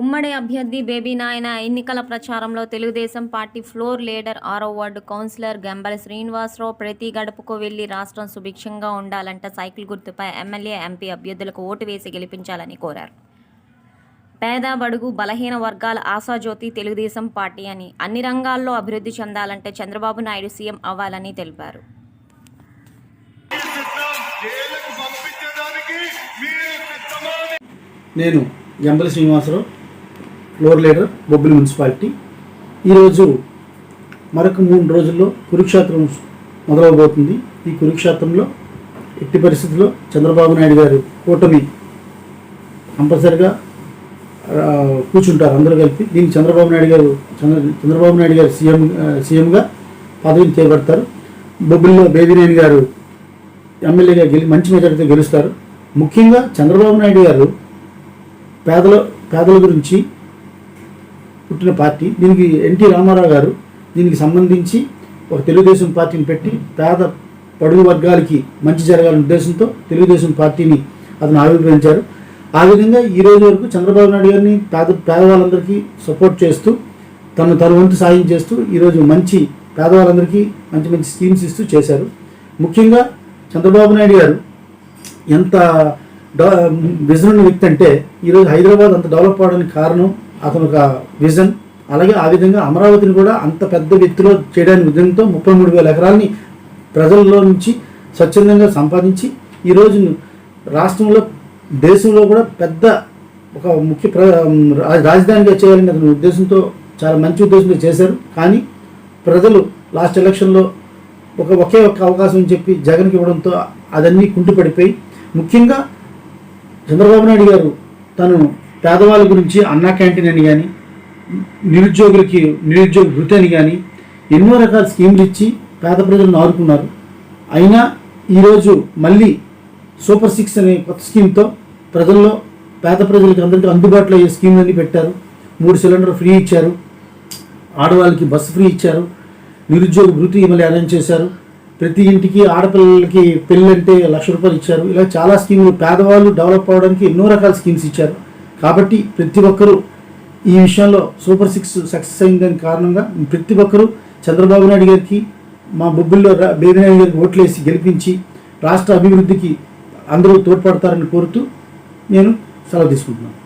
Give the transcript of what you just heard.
ఉమ్మడి అభ్యర్థి బేబీ నాయన ఎన్నికల ప్రచారంలో తెలుగుదేశం పార్టీ ఫ్లోర్ లీడర్ 6వ వార్డు కౌన్సిలర్ గంబెల శ్రీనివాసరావు ప్రతి గడపకు వెళ్లి రాష్ట్రం సుభిక్షంగా ఉండాలంటే సైకిల్ గుర్తుపై ఎమ్మెల్యే, ఎంపీ అభ్యర్థులకు ఓటు వేసి గెలిపించాలని కోరారు. పేద, బడుగు, బలహీన వర్గాల ఆశాజ్యోతి తెలుగుదేశం పార్టీ అని, అన్ని రంగాల్లో అభివృద్ధి చెందాలంటే చంద్రబాబు నాయుడు సీఎం అవ్వాలని తెలిపారు. నేను Gambela Srinivasarao, floor leader, Bobbili municipality. ఈరోజు మరొక 3 రోజుల్లో కురుక్షేత్రం మొదలవబోతుంది. ఈ కురుక్షేత్రంలో ఎట్టి పరిస్థితుల్లో చంద్రబాబు నాయుడు గారు కూటమి కంపల్సరిగా కూర్చుంటారు అందరూ కలిపి. దీనికి చంద్రబాబు నాయుడు గారు సీఎంగా పదవిని చేపడతారు. బొబ్బిలిలో బేబీ నాయుడు గారు ఎమ్మెల్యేగా మంచి మెజారిటీతో గెలుస్తారు. ముఖ్యంగా చంద్రబాబు నాయుడు గారు పేదల గురించి పుట్టిన పార్టీ. దీనికి ఎన్టీ రామారావు గారు దీనికి సంబంధించి ఒక తెలుగుదేశం పార్టీని పెట్టి పేద పడుగు వర్గాలకి మంచి జరగాలనే ఉద్దేశంతో తెలుగుదేశం పార్టీని అతను ఆవిర్భవించారు. ఆ విధంగా ఈ రోజు వరకు చంద్రబాబు నాయుడు గారిని పేదవాళ్ళందరికీ సపోర్ట్ చేస్తూ తన వంతు సాయం చేస్తూ ఈరోజు మంచి పేదవాళ్ళందరికీ మంచి స్కీమ్స్ ఇస్తూ చేశారు. ముఖ్యంగా చంద్రబాబు నాయుడు గారు ఎంత విజన్ ఉన్న వ్యక్తి అంటే ఈరోజు హైదరాబాద్ అంత డెవలప్ అవడానికి కారణం అతను ఒక విజన్. అలాగే ఆ విధంగా అమరావతిని కూడా అంత పెద్ద వ్యక్తిలో చేయడానికి ఉద్యమంతో 33,000 ఎకరాలని ప్రజల్లో నుంచి స్వచ్ఛందంగా సంపాదించి ఈరోజు రాష్ట్రంలో, దేశంలో కూడా పెద్ద ఒక ముఖ్య రాజధానిగా చేయాలని అతని ఉద్దేశంతో చాలా మంచి ఉద్దేశంతో చేశారు. కానీ ప్రజలు లాస్ట్ ఎలక్షన్లో ఒకే ఒక్క అవకాశం అని చెప్పి జగన్కి ఇవ్వడంతో అదన్నీ కుంటుపడిపోయి, ముఖ్యంగా చంద్రబాబు నాయుడు గారు తను పేదవాళ్ళ గురించి అన్నా క్యాంటీన్ అని కానీ, నిరుద్యోగ వృత్తి అని కానీ ఎన్నో రకాల స్కీములు ఇచ్చి పేద ప్రజలను ఆదుకున్నారు. అయినా ఈరోజు మళ్ళీ సూపర్ 6 అనే కొత్త స్కీమ్తో ప్రజల్లో పేద ప్రజలకి అందరికీ అందుబాటులో అయ్యే స్కీమ్లన్నీ పెట్టారు. 3 సిలిండర్ ఫ్రీ ఇచ్చారు, ఆడవాళ్ళకి బస్సు ఫ్రీ ఇచ్చారు, నిరుద్యోగ వృత్తి మళ్ళీ అరేంజ్ చేశారు, ప్రతి ఇంటికి ఆడపిల్లలకి పెళ్ళంటే ₹1,00,000 ఇచ్చారు. ఇలా చాలా స్కీములు పేదవాళ్ళు డెవలప్ అవ్వడానికి ఎన్నో రకాల స్కీమ్స్ ఇచ్చారు. కాబట్టి ప్రతి ఒక్కరూ ఈ విషయంలో సూపర్ 6 సక్సెస్ అయిందని కారణంగా ప్రతి ఒక్కరూ చంద్రబాబు నాయుడు గారికి, మా బొబ్బిల్లో బేబీ నాయుడు గారికి ఓట్లేసి గెలిపించి రాష్ట్ర అభివృద్ధికి అందరూ తోడ్పడతారని కోరుతూ నేను సెలవు తీసుకుంటున్నాను.